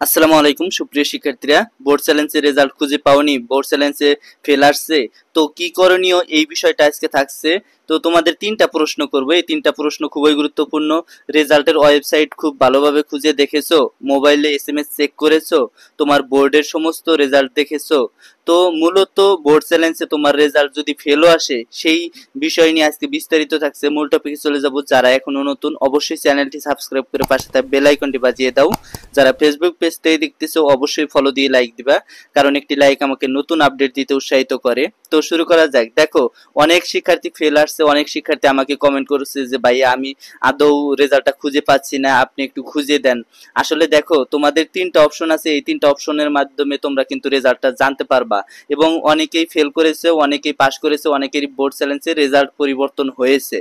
আসসালামু আলাইকুম সুপ্রিয় শিক্ষার্থীরা, বোর্ড চ্যালেঞ্জের রেজাল্ট খুঁজে পাওনি, বোর্ড চ্যালেঞ্জে ফেল আসছে, তো কি করণীয় এই বিষয়টা আজকে থাকছে। তো তোমাদের তিনটা প্রশ্ন করব, এই তিনটা প্রশ্ন খুবই গুরুত্বপূর্ণ। রেজাল্টের ওয়েবসাইট খুব ভালোভাবে খুঁজে দেখেছো, মোবাইলে এসএমএস চেক করেছো, তোমার বোর্ডের সমস্ত রেজাল্ট দেখেছো। তো মূলত বোর্ড চ্যালেঞ্জে তোমার রেজাল্ট যদি ফেলও আসে, সেই বিষয় নিয়ে আজকে বিস্তারিত থাকছে। মূল টপিকে চলে যাব। যারা এখনো নতুন, অবশ্যই চ্যানেলটি সাবস্ক্রাইব করে পাশে থাকা বেল আইকনটি বাজিয়ে দাও। যারা ফেসবুক পেজ থেকে দেখতেছো অবশ্যই ফলো দিয়ে লাইক দিবা, কারণ একটি লাইক আমাকে নতুন আপডেট দিতে উৎসাহিত করে। তো শুরু করা যাক। দেখো, অনেক শিক্ষার্থী ফেল আসছে, অনেক শিক্ষার্থী আমাকে কমেন্ট করেছে যে ভাইয়া আমি আদৌ রেজাল্টটা খুঁজে পাচ্ছি না, আপনি একটু খুঁজে দেন। আসলে দেখো, তোমাদের তিনটা অপশন আছে, এই তিনটা অপশনের মাধ্যমে তোমরা কিন্তু রেজাল্টটা জানতে পারবা। এবং অনেকেই ফেল করেছে, অনেকেই পাস করেছে, অনেকেরই বোর্ড চ্যালেঞ্জে রেজাল্ট পরিবর্তন হয়েছে।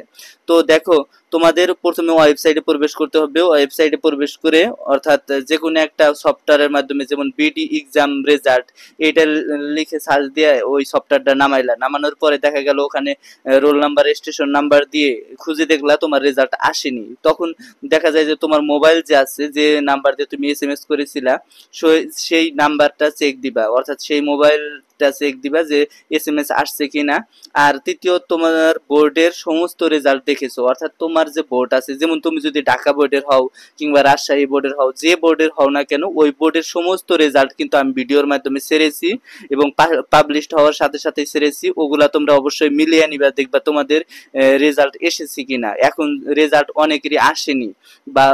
তো দেখো, তোমাদের প্রথমে ওয়েবসাইটে প্রবেশ করতে হবে। ওয়েবসাইটে প্রবেশ করে, অর্থাৎ যে কোনো একটা সফটওয়্যারের মাধ্যমে, যেমন বিডি এক্সাম রেজাল্ট, এটা লিখে সার্চ দিয়ে ওই সফটওয়্যারটা নামাইলা। নামানোর পরে দেখা গেল ওখানে রোল নাম্বার, রেজিস্ট্রেশন নাম্বার দিয়ে খুঁজে দেখলা তোমার রেজাল্ট আসেনি। তখন দেখা যায় যে তোমার মোবাইল যে আছে, যে নাম্বার দিয়ে তুমি এসএমএস করেছিলা, সেই নাম্বারটা চেক দিবা, অর্থাৎ সেই মোবাইলটা চেক দিবা যে এসএমএস আসছে কিনা। আর তৃতীয়, তোমার বোর্ডের সমস্ত রেজাল্ট দেখেছো, অর্থাৎ তোমার যে বোর্ড আছে, যেমন তুমি যদি ঢাকা বোর্ডের হও কিংবা রাজশাহী বোর্ডের হও, যে বোর্ডের হও না কেন, ওই বোর্ডের সমস্ত রেজাল্ট কিন্তু আমি ভিডিওর মাধ্যমে ছেড়েছি এবং পাবলিশড হওয়ার সাথে সাথে ছেড়েছি। ওগুলা তোমরা অবশ্যই মিলিয়ে নিবা, দেখবা তোমাদের রেজাল্ট এসেছে কিনা। এখন রেজাল্ট অনেকেরই আসেনি, বা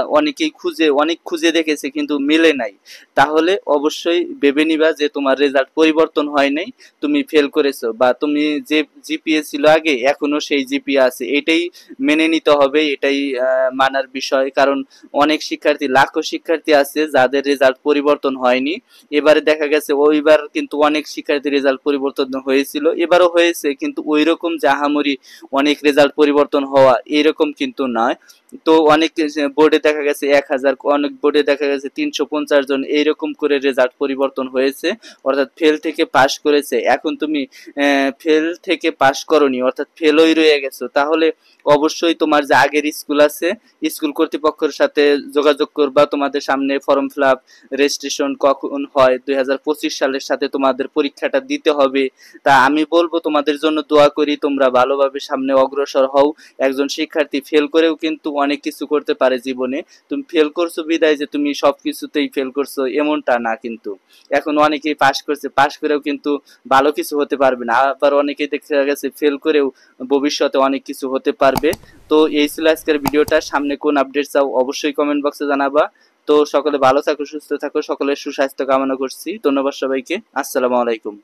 অনেক খুঁজে দেখেছে কিন্তু মিলে নাই, তাহলে অবশ্যই ভেবে নিবা যে তোমার রেজাল্ট পরিবর্তন হয় নাই, তুমি ফেল করেছো, বা তুমি যে জিপিএ ছিল আগে এখনো সেই জিপিএ আছে। এটাই মেনে নিতে হবে, এটাই মানার বিষয়। কারণ অনেক শিক্ষার্থী, লাখো শিক্ষার্থী আছে যাদের রেজাল্ট পরিবর্তন হয়নি। এবারে দেখা গেছে ওইবার কিন্তু অনেক শিক্ষার্থী রেজাল্ট পরিবর্তন হয়েছিল, এবারও হয়েছে, কিন্তু ওই রকম যে আহামরি অনেক রেজাল্ট পরিবর্তন হওয়া এরকম কিন্তু নয়। তো অনেক বোর্ডে দেখা গেছে 1000, অনেক বোর্ডে দেখা গেছে 350 জন এইরকম করে রেজাল্ট পরিবর্তন হয়েছে, অর্থাৎ ফেল থেকে পাস করেছে। এখন তুমি ফেল থেকে পাস করনি, অর্থাৎ ফেলই রয়ে গেছো, তাহলে অবশ্যই তোমার যে আগের স্কুল আছে, স্কুল কর্তৃপক্ষের সাথে যোগাযোগ করবা। তোমাদের সামনে ফর্ম ফিল আপ, রেজিস্ট্রেশন কখন হয়, 2025 সালের সাথে তোমাদের পরীক্ষাটা দিতে হবে। তা আমি বলবো, তোমাদের জন্য দোয়া করি, তোমরা ভালোভাবে সামনে অগ্রসর হও। একজন শিক্ষার্থী ফেল করেও কিন্তু অনেক কিছু করতে পারে জীবনে। তুমি ফেল করছো বিদায় যে তুমি সবকিছুতেই ফেল করছো এমনটা না কিন্তু। এখন অনেকেই পাস করছে, পাস করেও কিন্তু ভালো কিছু হতে পারবে না। আবার অনেকেই দেখা গেছে ফেল করেও ভবিষ্যতে অনেক কিছু হতে পারবে। তো এই ছিল আজকের ভিডিওটা। সামনে কোন আপডেট চাও অবশ্যই কমেন্ট বক্সে জানাবা। তো সকলে ভালো থাকো, সুস্থ থাকো, সকলের সুস্বাস্থ্য কামনা করছি। ধন্যবাদ সবাইকে। আসসালামু আলাইকুম।